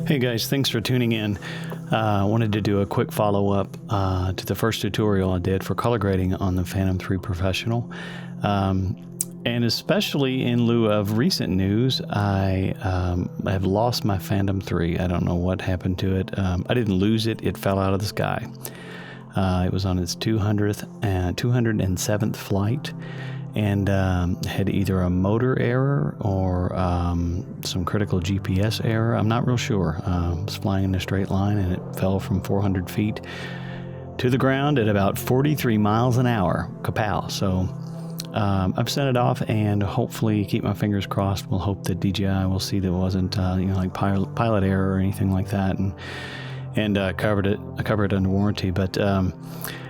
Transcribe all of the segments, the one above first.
Hey guys, thanks for tuning in. I wanted to do a quick follow-up to the first tutorial I did for color grading on the Phantom 3 Professional. And especially in lieu of recent news, I have lost my Phantom 3. I don't know what happened to it. I didn't lose it. It fell out of the sky. It was on its 207th flight and had either a motor error or some critical GPS error. I'm not real sure. It was flying in a straight line and it fell from 400 feet to the ground at about 43 miles an hour, kapow. So I've sent it off and hopefully, keep my fingers crossed, we'll hope that DJI will see that it wasn't like pilot error or anything like that, and cover it under warranty. But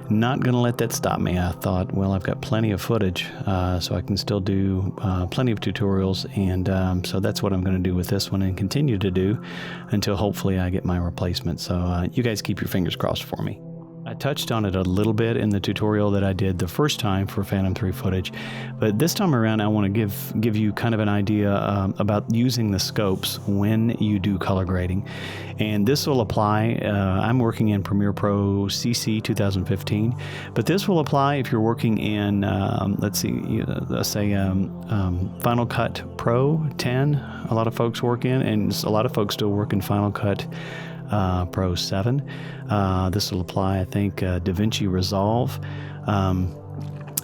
not going to let that stop me. I thought, well, I've got plenty of footage, so I can still do plenty of tutorials, and so that's what I'm going to do with this one and continue to do until hopefully I get my replacement. So you guys keep your fingers crossed for me. I touched on it a little bit in the tutorial that I did the first time for Phantom 3 footage, but this time around I want to give you kind of an idea about using the scopes when you do color grading. And this will apply, I'm working in Premiere Pro CC 2015, but this will apply if you're working in, let's say Final Cut Pro 10, a lot of folks work in, and a lot of folks still work in Final Cut Pro 7. This will apply, I think, DaVinci Resolve.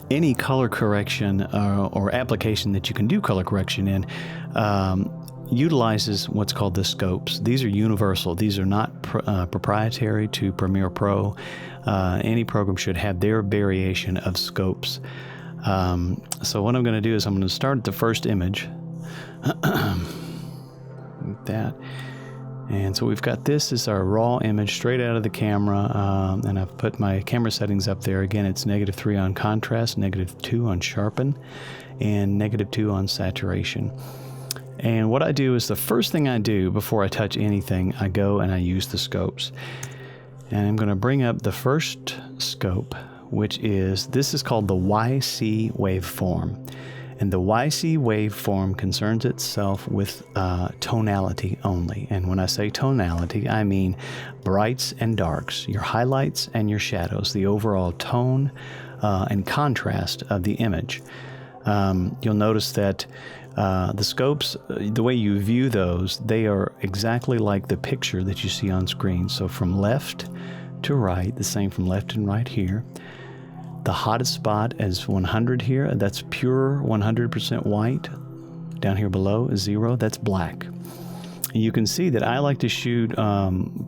Any color correction or application that you can do color correction in utilizes what's called the scopes. These are universal. These are not proprietary to Premiere Pro. Any program should have their variation of scopes. So what I'm going to do is I'm going to start at the first image. Like that. And so we've got this is our raw image straight out of the camera, and I've put my camera settings up there. Again, it's -3 on contrast, -2 on sharpen, and -2 on saturation. And what I do is the first thing I do before I touch anything, I go and I use the scopes. And I'm going to bring up the first scope, which is, this is called the YC waveform. And the YC waveform concerns itself with tonality only. And when I say tonality, I mean brights and darks, your highlights and your shadows, the overall tone and contrast of the image. You'll notice that the scopes, the way you view those, they are exactly like the picture that you see on screen. So from left to right, the same from left and right here. The hottest spot is 100 here. That's pure 100% white. Down here below is 0. That's black. And you can see that I like to shoot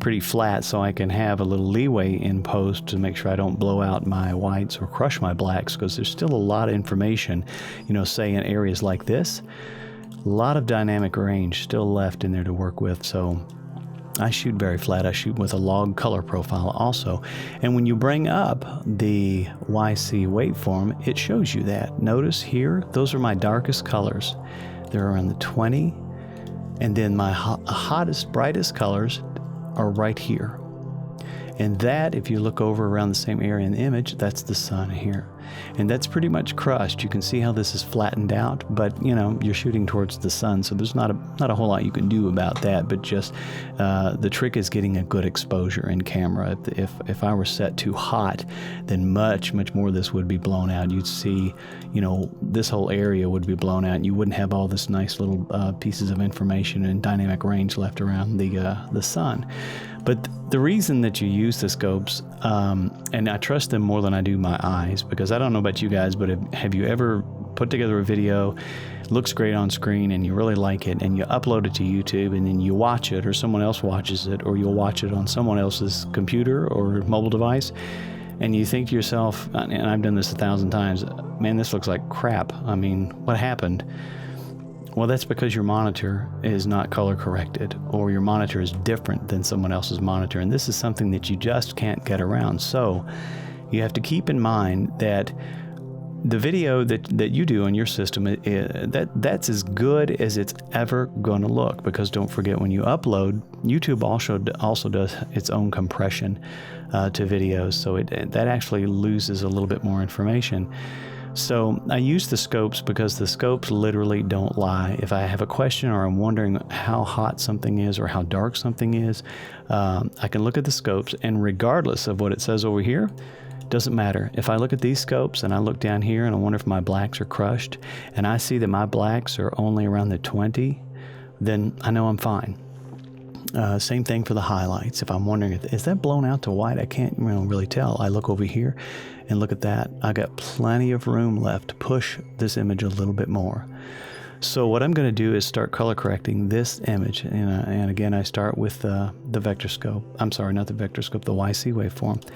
pretty flat so I can have a little leeway in post to make sure I don't blow out my whites or crush my blacks, because there's still a lot of information, say in areas like this. A lot of dynamic range still left in there to work with. So I shoot very flat. I shoot with a log color profile also. And when you bring up the YC waveform, it shows you that. Notice here, those are my darkest colors. They're around the 20. And then my hottest, brightest colors are right here. And that, if you look over around the same area in the image, that's the sun here. And that's pretty much crushed. You can see how this is flattened out, but you're shooting towards the sun, so there's not a whole lot you can do about that, but just the trick is getting a good exposure in camera. If I were set too hot, then much more of this would be blown out. You'd see, this whole area would be blown out, and you wouldn't have all this nice little pieces of information and dynamic range left around the sun. But the reason that you use the scopes, and I trust them more than I do my eyes, because I don't know about you guys, but have you ever put together a video, looks great on screen, and you really like it, and you upload it to YouTube, and then you watch it, or someone else watches it, or you'll watch it on someone else's computer or mobile device, and you think to yourself, and I've done this 1,000 times, man, this looks like crap. I mean, what happened? Well, that's because your monitor is not color corrected, or your monitor is different than someone else's monitor, and this is something that you just can't get around. So you have to keep in mind that the video that you do on your system, that's as good as it's ever going to look, because don't forget, when you upload, YouTube also does its own compression to videos, so that actually loses a little bit more information. So I use the scopes because the scopes literally don't lie. If I have a question or I'm wondering how hot something is or how dark something is, I can look at the scopes, and regardless of what it says over here, doesn't matter. If I look at these scopes and I look down here and I wonder if my blacks are crushed, and I see that my blacks are only around the 20, then I know I'm fine. Same thing for the highlights. If I'm wondering, is that blown out to white? I can't really tell. I look over here and look at that. I got plenty of room left to push this image a little bit more. So what I'm going to do is start color correcting this image. And again, I start with the vector scope. I'm sorry, not the vector scope, the YC waveform.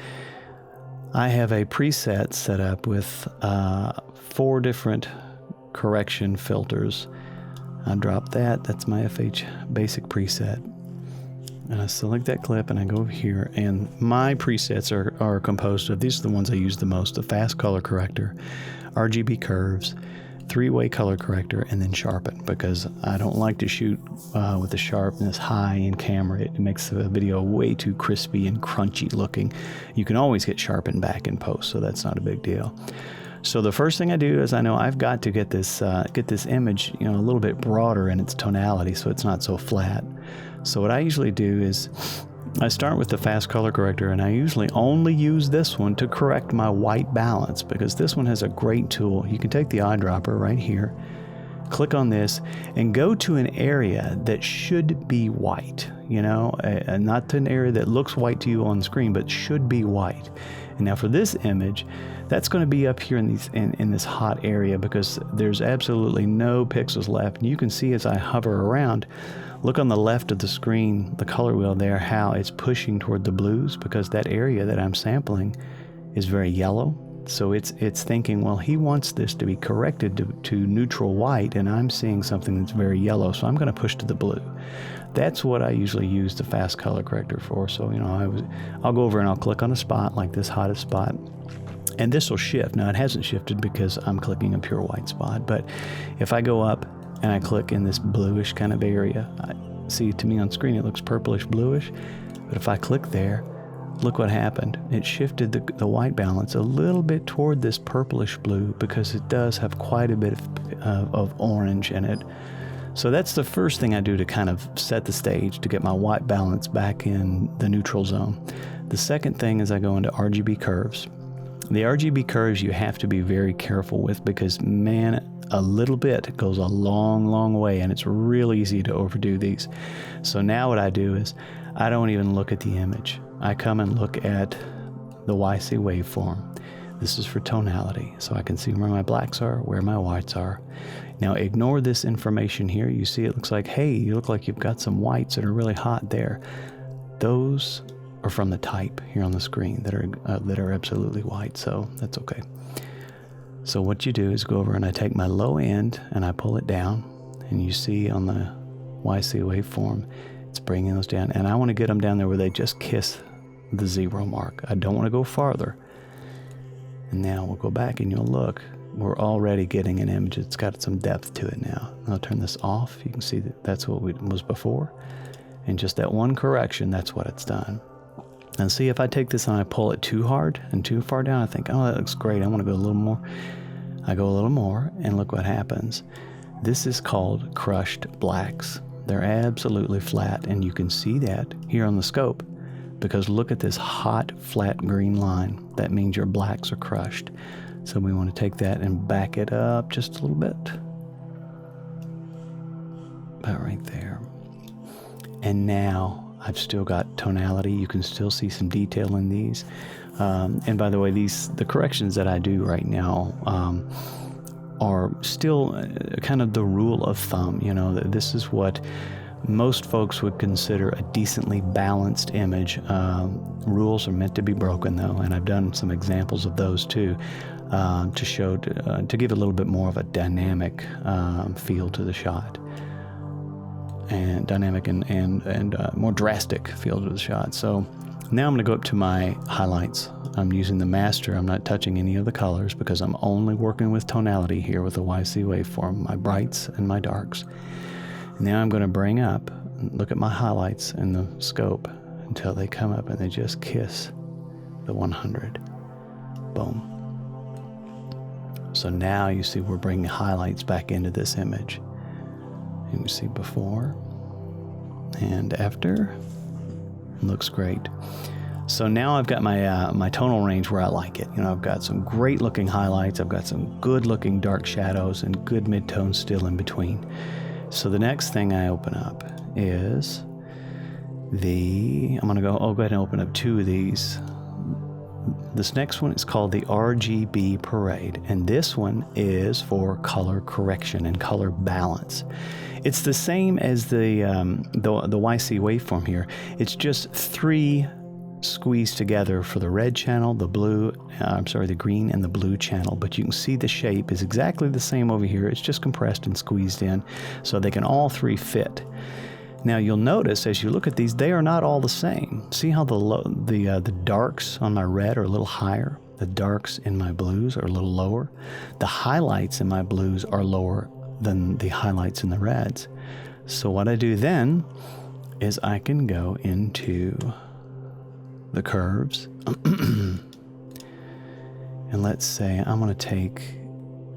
I have a preset set up with 4 different correction filters. I drop that. That's my FH basic preset. And I select that clip and I go over here, and my presets are composed of, these are the ones I use the most: the fast color corrector, RGB curves, 3-way color corrector, and then sharpen, because I don't like to shoot with the sharpness high in camera. It makes the video way too crispy and crunchy looking. You can always get sharpened back in post, so that's not a big deal. So the first thing I do is I know I've got to get this image, a little bit broader in its tonality, so it's not so flat. So what I usually do is I start with the fast color corrector, and I usually only use this one to correct my white balance, because this one has a great tool. You can take the eyedropper right here, click on this, and go to an area that should be white, not to an area that looks white to you on screen, but should be white. And now for this image, that's going to be up here in this hot area, because there's absolutely no pixels left. And you can see as I hover around, look on the left of the screen, the color wheel there, how it's pushing toward the blues, because that area that I'm sampling is very yellow. So it's thinking, well, he wants this to be corrected to neutral white, and I'm seeing something that's very yellow, so I'm going to push to the blue. That's what I usually use the fast color corrector for. So, I'll go over and I'll click on a spot like this hottest spot, and this will shift. Now, it hasn't shifted because I'm clicking a pure white spot, but if I go up and I click in this bluish kind of area, see, to me on screen it looks purplish bluish, but if I click there, look what happened. It shifted the white balance a little bit toward this purplish blue, because it does have quite a bit of orange in it. So that's the first thing I do to kind of set the stage to get my white balance back in the neutral zone. The second thing is I go into RGB curves. The RGB curves you have to be very careful with, because, man, a little bit goes a long, long way, and it's real easy to overdo these. So now what I do is I don't even look at the image. I come and look at the YC waveform. This is for tonality, so I can see where my blacks are, where my whites are. Now ignore this information here. You see it looks like, hey, you look like you've got some whites that are really hot there. Those are from the type here on the screen that are absolutely white, so that's okay. So what you do is go over and I take my low end and I pull it down, and you see on the YC waveform, it's bringing those down, and I want to get them down there where they just kiss the 0 mark. I don't want to go farther. And now we'll go back and you'll look, we're already getting an image. It's got some depth to it now. I'll turn this off. You can see that that's what was before. And just that one correction, that's what it's done. And see, if I take this and I pull it too hard and too far down, I think, oh, that looks great. I want to go a little more. I go a little more, and look what happens. This is called crushed blacks. They're absolutely flat, and you can see that here on the scope, because look at this hot, flat green line. That means your blacks are crushed. So we want to take that and back it up just a little bit. About right there. And now I've still got tonality. You can still see some detail in these. And by the way, the corrections that I do right now are still kind of the rule of thumb. This is what most folks would consider a decently balanced image. Rules are meant to be broken, though, and I've done some examples of those too, to show, to give a little bit more of a dynamic feel to the shot, and dynamic and more drastic feel to the shot. So now I'm going to go up to my highlights. I'm using the master. I'm not touching any of the colors, because I'm only working with tonality here with the YC waveform, my brights and my darks. Now I'm going to bring up, look at my highlights in the scope until they come up and they just kiss the 100. Boom. So now you see we're bringing highlights back into this image. You can see before and after. Looks great. So now I've got my tonal range where I like it. You know, I've got some great looking highlights, I've got some good looking dark shadows, and good midtones still in between. So the next thing I open up is I'll go ahead and open up two of these. This next one is called the RGB Parade, and this one is for color correction and color balance. It's the same as the YC waveform here. It's just 3 squeezed together for the red channel, the green and the blue channel. But you can see the shape is exactly the same over here. It's just compressed and squeezed in, so they can all 3 fit. Now you'll notice as you look at these, they are not all the same. See how the darks on my red are a little higher? The darks in my blues are a little lower. The highlights in my blues are lower than the highlights in the reds. So what I do then is I can go into the curves and let's say I'm going to take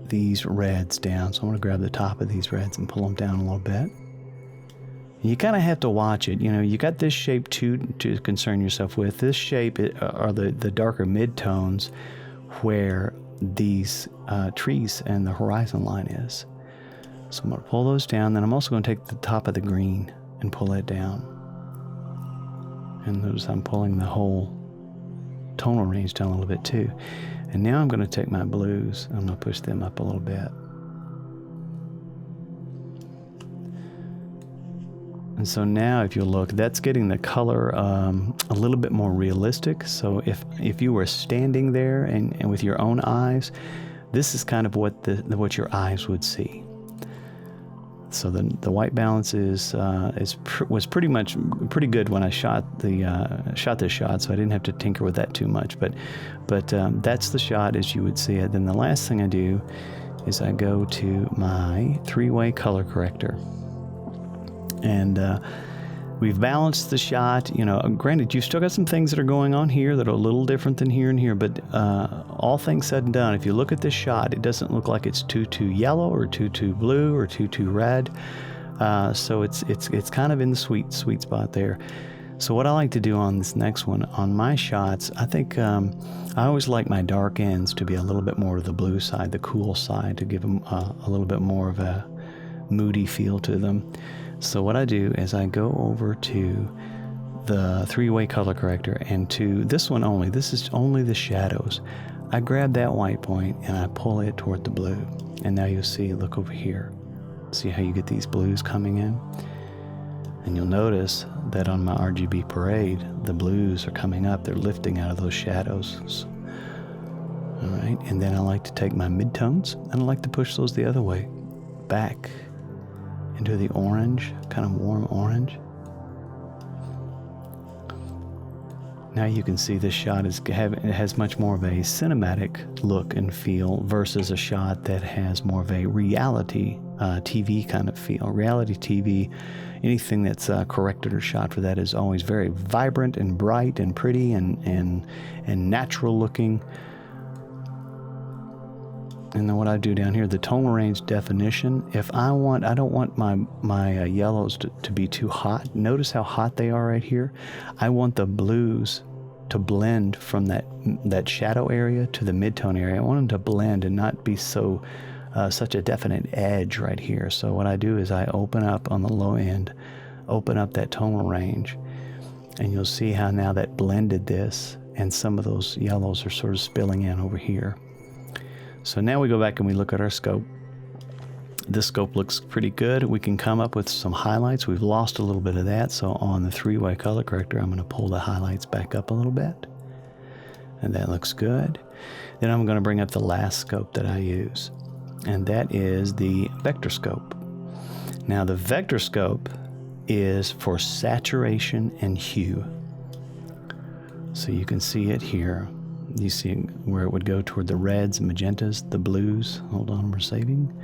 these reds down. So I'm going to grab the top of these reds and pull them down a little bit. You kind of have to watch it. You know, you got this shape to concern yourself with. This shape are the darker midtones where these trees and the horizon line is. So I'm going to pull those down. Then I'm also going to take the top of the green and pull it down. And notice I'm pulling the whole tonal range down a little bit too. And now I'm going to take my blues. I'm going to push them up a little bit. And so now if you look, that's getting the color a little bit more realistic. So if you were standing there and with your own eyes, this is kind of what your eyes would see. So the white balance was pretty good when I shot this shot, so I didn't have to tinker with that too much. But that's the shot as you would see it. Then the last thing I do is I go to my 3-way color corrector. And we've balanced the shot. You know, granted, you've still got some things that are going on here that are a little different than here and here, but all things said and done, if you look at this shot, it doesn't look like it's too yellow or too blue or too red. So it's kind of in the sweet spot there. So what I like to do on this next one, on my shots, I think I always like my dark ends to be a little bit more to the blue side, the cool side, to give them a little bit more of a moody feel to them. So what I do is I go over to the 3-way color corrector, and to this one only, this is only the shadows. I grab that white point and I pull it toward the blue. And now you'll see, look over here. See how you get these blues coming in? And you'll notice that on my RGB Parade, the blues are coming up. They're lifting out of those shadows. All right, and then I like to take my midtones and I like to push those the other way, back into the orange, kind of warm orange. Now you can see this shot has much more of a cinematic look and feel versus a shot that has more of a reality TV kind of feel. Reality TV, anything that's corrected or shot for that is always very vibrant and bright and pretty and natural looking. And then what I do down here, the tonal range definition, if I don't want my yellows to be too hot. Notice how hot they are right here. I want the blues to blend from that shadow area to the midtone area. I want them to blend and not be such a definite edge right here. So what I do is I open up on the low end, open up that tonal range, and you'll see how now that blended this, and some of those yellows are sort of spilling in over here. So now we go back and we look at our scope. This scope looks pretty good. We can come up with some highlights. We've lost a little bit of that. So on the 3-way color corrector, I'm going to pull the highlights back up a little bit. And that looks good. Then I'm going to bring up the last scope that I use. And that is the vector scope. Now the vector scope is for saturation and hue. So you can see it here. You see where it would go toward the reds, magentas, the blues. Hold on, we're saving.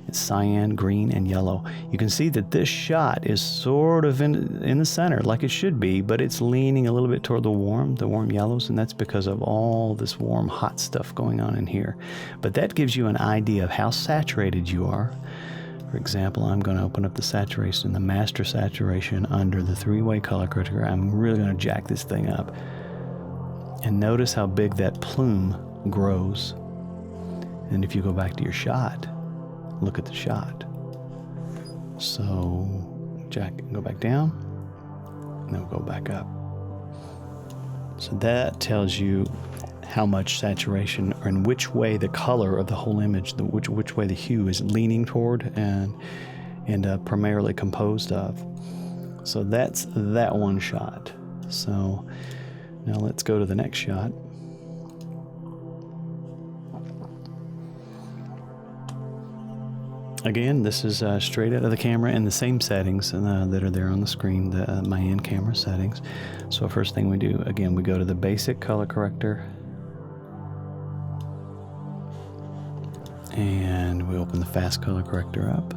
It's cyan, green, and yellow. You can see that this shot is sort of in the center, like it should be, but it's leaning a little bit toward the warm yellows, and that's because of all this warm, hot stuff going on in here. But that gives you an idea of how saturated you are. For example, I'm going to open up the saturation, the master saturation under the 3-way color corrector. I'm really going to jack this thing up. And notice how big that plume grows. And if you go back to your shot, look at the shot. So, jack, go back down, and then we'll go back up. So that tells you how much saturation, or in which way the color of the whole image, which way the hue is leaning toward and primarily composed of. So that's that one shot. So now let's go to the next shot. Again, this is straight out of the camera in the same settings that are there on the screen, my in-camera settings. So first thing we do, again, we go to the basic color corrector. And we open the fast color corrector up.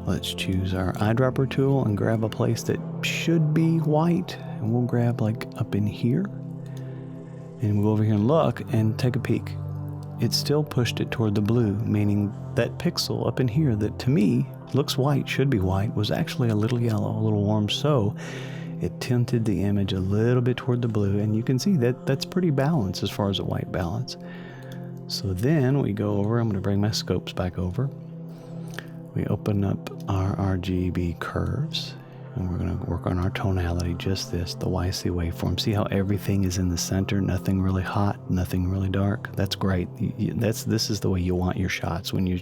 Let's choose our eyedropper tool and grab a place that should be white. And we'll grab like up in here. And we'll go over here and look and take a peek. It's still pushed it toward the blue, meaning that pixel up in here that to me looks white, should be white, was actually a little yellow, a little warm. So it tinted the image a little bit toward the blue, and you can see that that's pretty balanced as far as a white balance. So then we go over, I'm going to bring my scopes back over. We open up our RGB curves, and we're going to work on our tonality, just this, the YC waveform. See how everything is in the center, nothing really hot, nothing really dark. That's great. This is the way you want your shots when you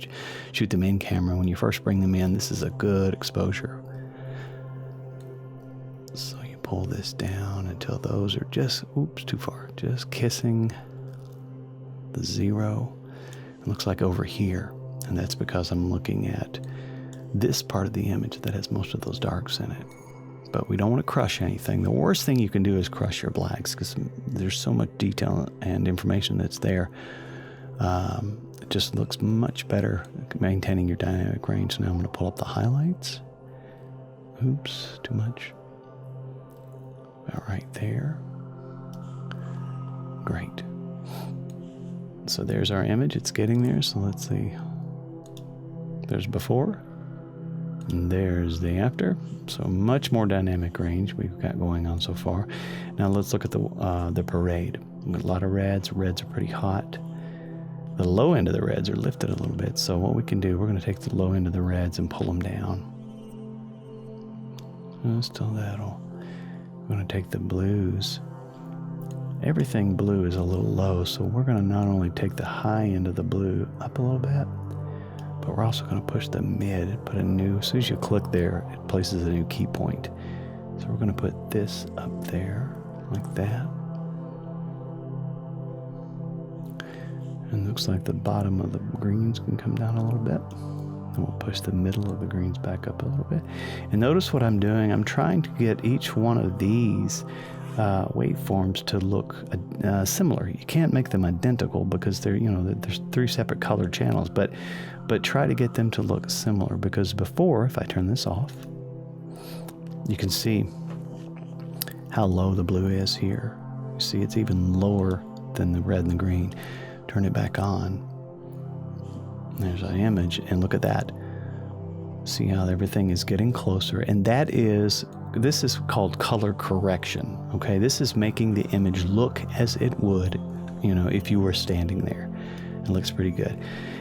shoot them in camera. When you first bring them in, this is a good exposure. So you pull this down until those are just, oops, too far, just kissing the 0. It looks like over here, and that's because I'm looking at this part of the image that has most of those darks in it. But we don't want to crush anything. The worst thing you can do is crush your blacks, because there's so much detail and information that's there. It just looks much better maintaining your dynamic range. Now I'm going to pull up the highlights. Oops, too much. About right there. Great. So there's our image. It's getting there. So let's see. There's before. And there's the after. So much more dynamic range we've got going on so far. Now let's look at the parade. We've got a lot of reds. Reds are pretty hot. The low end of the reds are lifted a little bit. So what we can do, we're going to take the low end of the reds and pull them down. Just till that'll. We're going to take the blues. Everything blue is a little low, so we're going to not only take the high end of the blue up a little bit, but we're also going to push the mid, put a new, as soon as you click there, it places a new key point. So we're going to put this up there, like that. And it looks like the bottom of the greens can come down a little bit. And we'll push the middle of the greens back up a little bit. And notice what I'm doing. I'm trying to get each one of these waveforms to look similar. You can't make them identical because they're, there's 3 separate color channels, but try to get them to look similar, because before, if I turn this off, you can see how low the blue is here. You see it's even lower than the red and the green. Turn it back on. There's our image, and look at that. See how everything is getting closer, and this is called color correction. Okay, this is making the image look as it would, if you were standing there. It looks pretty good,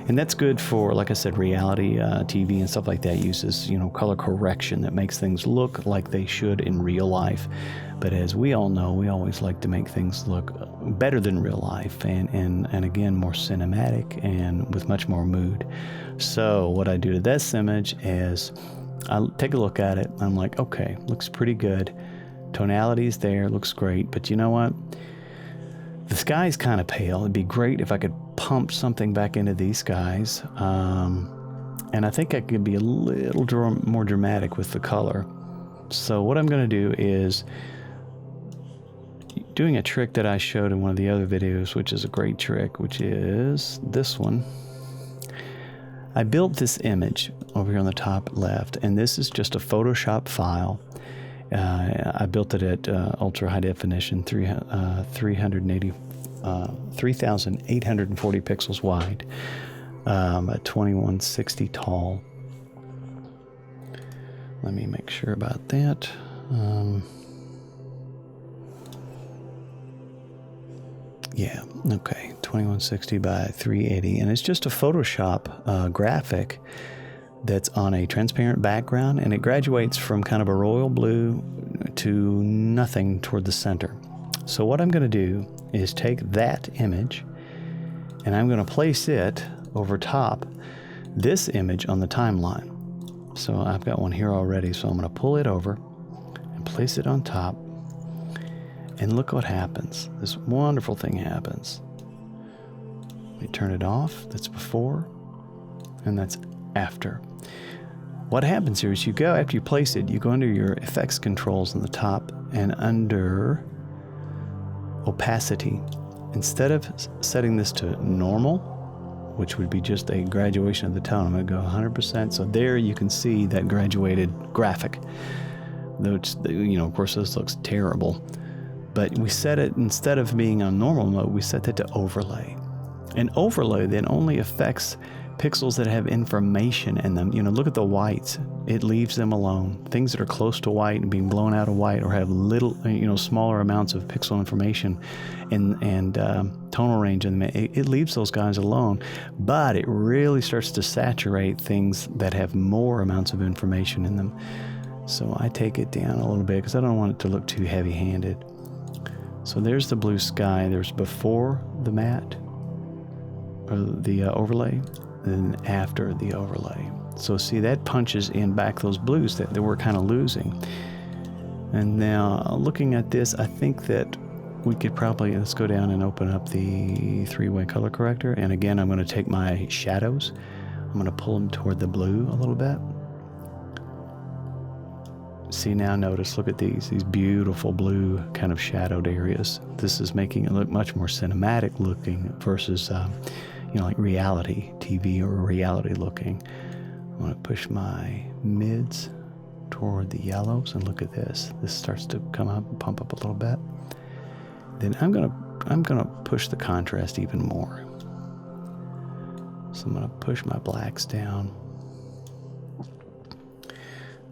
and that's good for, like I said, reality TV and stuff like that uses color correction that makes things look like they should in real life. But as we all know, we always like to make things look better than real life, and again, more cinematic and with much more mood. So what I do to this image is I take a look at it. I'm like, okay, looks pretty good. Tonality's there, looks great. But you know what? The sky's kind of pale. It'd be great if I could pump something back into these skies. And I think I could be a little more dramatic with the color. So what I'm going to do is doing a trick that I showed in one of the other videos, which is a great trick, which is this one. I built this image over here on the top left, and this is just a Photoshop file. I built it at ultra high definition, 3,840 pixels wide, at 2160 tall. Let me make sure about that. Yeah, okay, 2160 by 380, and it's just a Photoshop graphic that's on a transparent background, and it graduates from kind of a royal blue to nothing toward the center. So what I'm going to do is take that image, and I'm going to place it over top this image on the timeline. So I've got one here already, so I'm going to pull it over and place it on top. And look what happens. This wonderful thing happens. We turn it off. That's before, and that's after. What happens here is you go, after you place it, you go under your effects controls on the top, and under opacity, instead of setting this to normal, which would be just a graduation of the tone, I'm going to go 100%. So there you can see that graduated graphic. Though it's, of course, this looks terrible. But we set it, instead of being on normal mode, we set that to overlay. And overlay then only affects pixels that have information in them. Look at the whites. It leaves them alone. Things that are close to white and being blown out of white, or have little, smaller amounts of pixel information and tonal range in them, it leaves those guys alone. But it really starts to saturate things that have more amounts of information in them. So I take it down a little bit because I don't want it to look too heavy-handed. So there's the blue sky. There's before the matte, or the overlay, and then after the overlay. So see, that punches in back those blues that we're kind of losing. And now looking at this, I think that we could probably, let's go down and open up the three-way color corrector. And again, I'm going to take my shadows. I'm going to pull them toward the blue a little bit. See, now notice, look at these beautiful blue kind of shadowed areas. This is making it look much more cinematic looking versus, like reality TV or reality looking. I'm going to push my mids toward the yellows, and look at this. This starts to come up and pump up a little bit. Then I'm going to push the contrast even more. So I'm going to push my blacks down.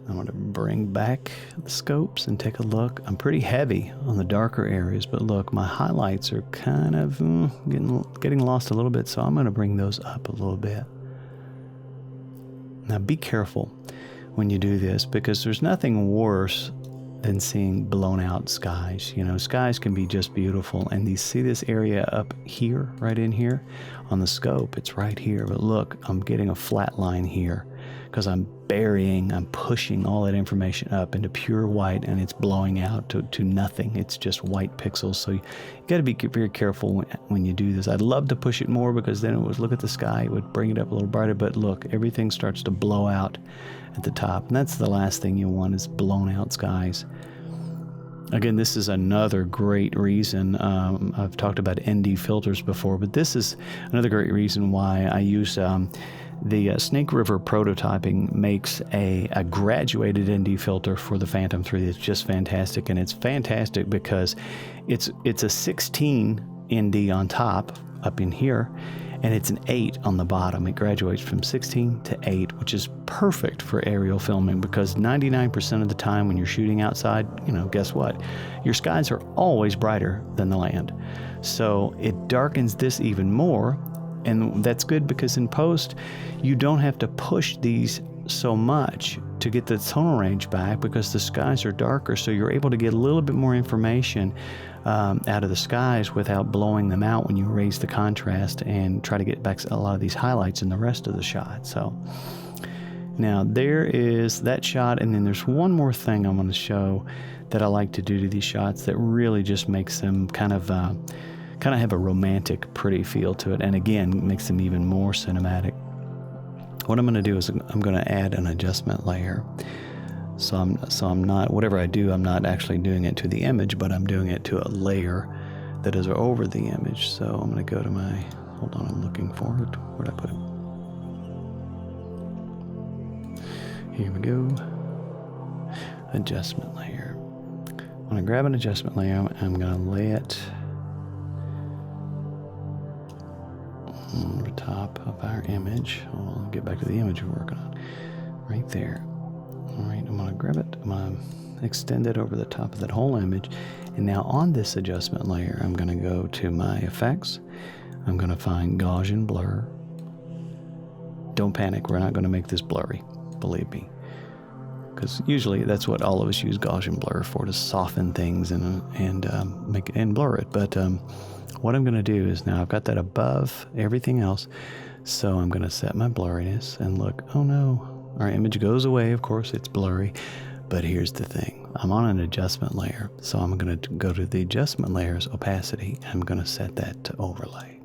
I'm going to bring back the scopes and take a look. I'm pretty heavy on the darker areas, but look, my highlights are kind of getting lost a little bit, so I'm going to bring those up a little bit. Now be careful when you do this, because there's nothing worse than seeing blown out skies. Skies can be just beautiful, and you see this area up here, right in here on the scope, it's right here, but look, I'm getting a flat line here because I'm pushing all that information up into pure white, and it's blowing out to nothing. It's just white pixels. So you got to be very careful when you do this. I'd love to push it more, because then it would look at the sky, it would bring it up a little brighter, but look, everything starts to blow out at the top, and that's the last thing you want, is blown out skies. Again, this is another great reason. I've talked about ND filters before, but this is another great reason why I use the Snake River prototyping makes a graduated ND filter for the Phantom 3 that's just fantastic. And it's fantastic because it's a 16 ND on top up in here, and it's an 8 on the bottom. It graduates from 16 to 8, which is perfect for aerial filming, because 99% of the time when you're shooting outside, guess what? Your skies are always brighter than the land. So it darkens this even more. And that's good, because in post, you don't have to push these so much to get the tonal range back, because the skies are darker. So you're able to get a little bit more information out of the skies without blowing them out when you raise the contrast and try to get back a lot of these highlights in the rest of the shot. So now there is that shot. And then there's one more thing I'm going to show that I like to do to these shots that really just makes them kind of have a romantic, pretty feel to it, and again makes them even more cinematic. What I'm going to do is I'm going to add an adjustment layer. So I'm not, whatever I do, I'm not actually doing it to the image, but I'm doing it to a layer that is over the image. So I'm going to go to my, hold on, I'm looking for it. Where'd I put it? Here we go. Adjustment layer. When I grab an adjustment layer, I'm going to lay it on the top of our image. I'll get back to the image we're working on. Right there. All right, I'm going to grab it. I'm going to extend it over the top of that whole image. And now on this adjustment layer, I'm going to go to my effects. I'm going to find Gaussian blur. Don't panic, we're not going to make this blurry, believe me. Because usually that's what all of us use Gaussian blur for, to soften things and make it and blur it. But what I'm going to do is now I've got that above everything else. So I'm going to set my blurriness and look, oh no, our image goes away. Of course, it's blurry. But here's the thing. I'm on an adjustment layer. So I'm going to go to the adjustment layer's opacity. I'm going to set that to overlay.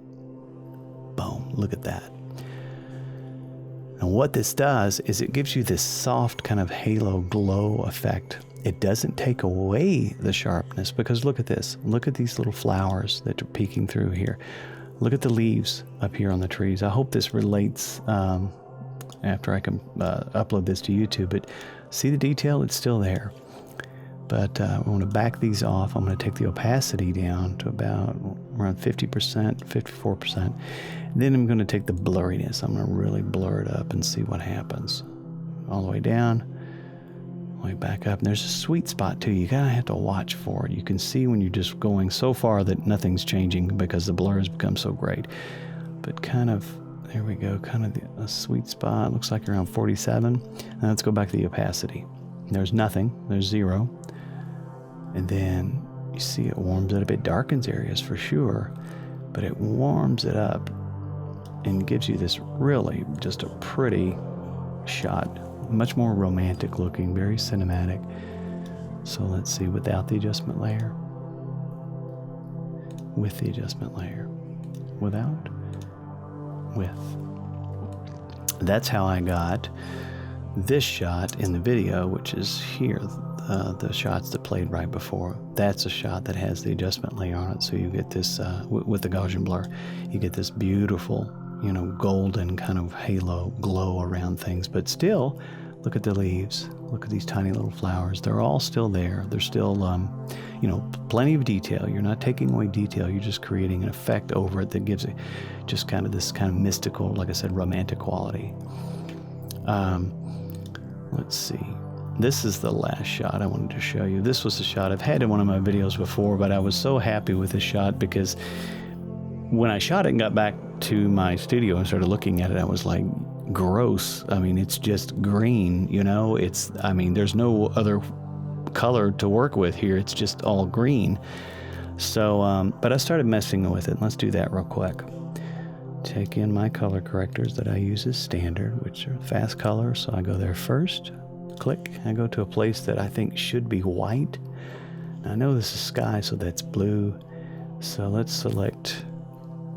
Boom, look at that. And what this does is it gives you this soft kind of halo glow effect. It doesn't take away the sharpness, because look at this. Look at these little flowers that are peeking through here. Look at the leaves up here on the trees. I hope this relates after I can upload this to YouTube. But see the detail? It's still there. But I'm going to back these off. I'm going to take the opacity down to about around 50%, 54%. Then I'm going to take the blurriness. I'm going to really blur it up and see what happens. All the way down, all the way back up. And there's a sweet spot too. You kind of have to watch for it. You can see when you're just going so far that nothing's changing because the blur has become so great. But kind of, there we go, kind of a sweet spot. Looks like around 47. Now let's go back to the opacity. There's nothing. There's 0. And then you see it warms it up. It darkens areas for sure, but it warms it up and gives you this really just a pretty shot, much more romantic looking, very cinematic. So let's see, without the adjustment layer, with the adjustment layer, without, with. That's how I got this shot in the video, which is here. The shots that played right before, that's a shot that has the adjustment layer on it. So you get this, with the Gaussian blur, you get this beautiful, golden kind of halo glow around things. But still, look at the leaves. Look at these tiny little flowers. They're all still there. They're still, plenty of detail. You're not taking away detail. You're just creating an effect over it that gives it just kind of this kind of mystical, like I said, romantic quality. Let's see. This is the last shot I wanted to show you. This was a shot I've had in one of my videos before, but I was so happy with this shot because when I shot it and got back to my studio and started looking at it, I was like, gross. I mean, it's just green, there's no other color to work with here. It's just all green. So, but I started messing with it. Let's do that real quick. Take in my color correctors that I use as standard, which are fast color. So I go there first. Click. I go to a place that I think should be white. Now I know this is sky, so that's blue. So let's select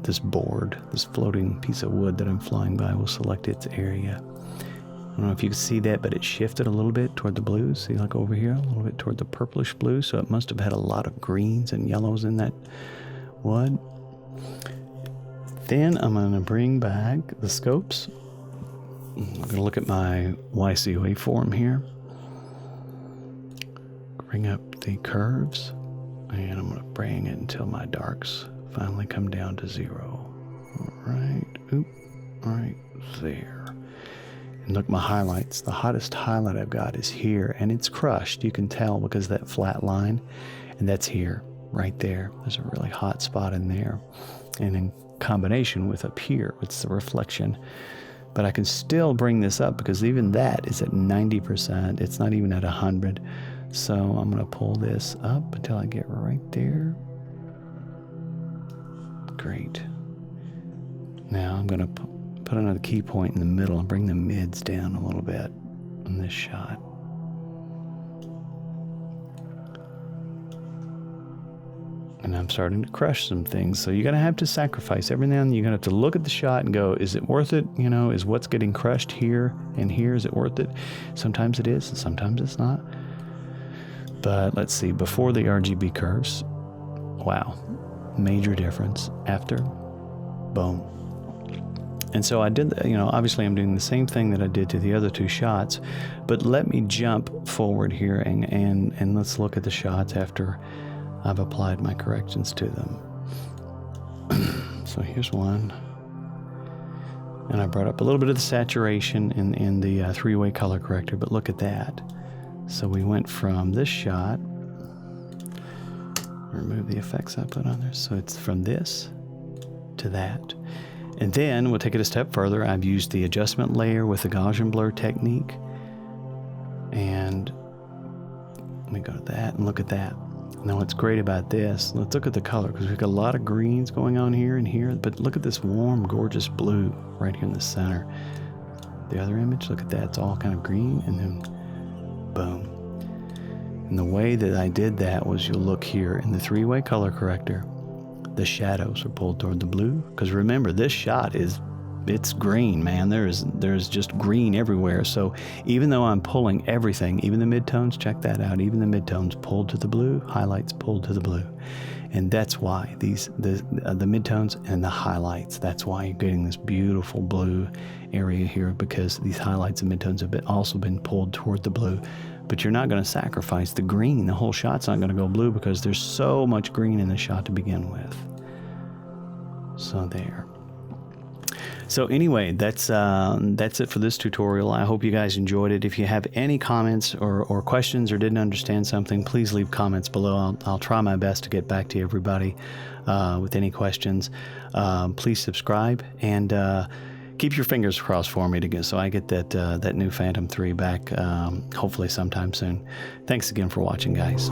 this board, this floating piece of wood that I'm flying by. We'll select its area. I don't know if you can see that, but it shifted a little bit toward the blue. See, like over here, a little bit toward the purplish blue. So it must have had a lot of greens and yellows in that wood. Then I'm going to bring back the scopes. I'm going to look at my YC waveform here. Bring up the curves, and I'm going to bring it until my darks finally come down to 0. Right there. And look, my highlights. The hottest highlight I've got is here, and it's crushed. You can tell because of that flat line, and that's here, right there. There's a really hot spot in there, and in combination with up here, it's the reflection. But I can still bring this up because even that is at 90%. It's not even at 100. So I'm going to pull this up until I get right there. Great. Now I'm going to put another key point in the middle and bring the mids down a little bit on this shot. And I'm starting to crush some things. So you're going to have to sacrifice. Every now and then you're going to have to look at the shot and go, is it worth it? Is what's getting crushed here and here, is it worth it? Sometimes it is, and sometimes it's not. But let's see, before the RGB curves, wow, major difference. After, boom. And so I did, obviously I'm doing the same thing that I did to the other two shots, but let me jump forward here and let's look at the shots after I've applied my corrections to them. So here's one. And I brought up a little bit of the saturation in the three-way color corrector, but look at that. So we went from this shot, remove the effects I put on there. So it's from this to that. And then we'll take it a step further. I've used the adjustment layer with the Gaussian blur technique. And let me go to that and look at that. Now what's great about this, let's look at the color, because we've got a lot of greens going on here and here, but look at this warm, gorgeous blue right here in the center. The other image, look at that, it's all kind of green, and then boom. And the way that I did that was, you'll look here in the three-way color corrector, the shadows are pulled toward the blue, because remember, this shot it's green, man. There's just green everywhere. So even though I'm pulling everything, even the midtones, check that out, even the midtones pulled to the blue, highlights pulled to the blue. And that's why the midtones and the highlights, that's why you're getting this beautiful blue area here, because these highlights and midtones have also been pulled toward the blue. But you're not going to sacrifice the green. The whole shot's not going to go blue because there's so much green in the shot to begin with. So there. So anyway, that's it for this tutorial. I hope you guys enjoyed it. If you have any comments or questions or didn't understand something, please leave comments below. I'll try my best to get back to everybody with any questions. Please subscribe and keep your fingers crossed for me so I get that new Phantom 3 back hopefully sometime soon. Thanks again for watching, guys.